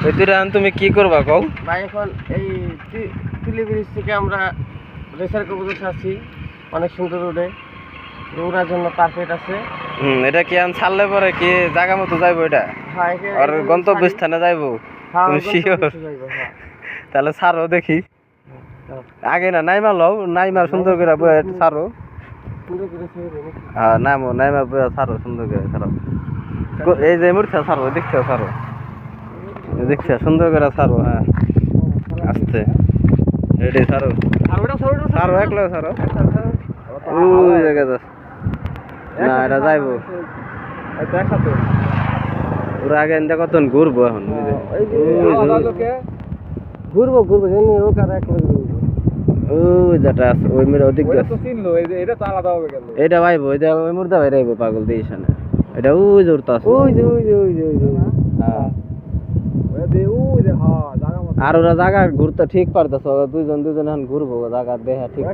ওই দুইটা তুমি কি করবা কও? ভাই এখন এই তিলি ব্রিজ থেকে আমরা রেসার কবুতর ছাড়ছি, অনেক সুন্দর উড়ে, উড়ার জন্য পারফেক্ট আছে। এটা কি আমি ছাড়লে পরে কি জায়গা মতো যাইবো এটা? হ্যাঁ, আর গন্তব্যস্থানে যাইবো? হ্যাঁ, তুমি শিওর? হ্যাঁ। তাহলে ছাড়ো দেখি। আগে না নাইমা লও, নাইমা সুন্দর করে বয়ে ছাড়ো। সুন্দর করে ছেড়ে দেবে। হ্যাঁ নাইমা বয়ে ছাড়ো, সুন্দর করে ছাড়ো। এই যে মুড়ছা ছাড়ো, দেখছো ছাড়ো, দেখছো সুন্দর করে ছাড়ো। হ্যাঁ আস্তে রেডি ছাড়ো, ছাড়ো একলা ছাড়ো। ওই জায়গা যা না, এটা যাইবো ওরা আগে এনটা কত ঘুরবো এখন ঘুরবো ও কারা এক ওই যেটা আছে ওই মেরে ওদিক এটা ভাইবো, এটা ওই মুর্দা ভাই রাইবো পাগল দিস না, এটা ওই জোরটা আছে আর ওরা জায়গা ঘুরতে ঠিক পারতেছ, দুজন এখন ঘুরবো জায়গা দেখা ঠিক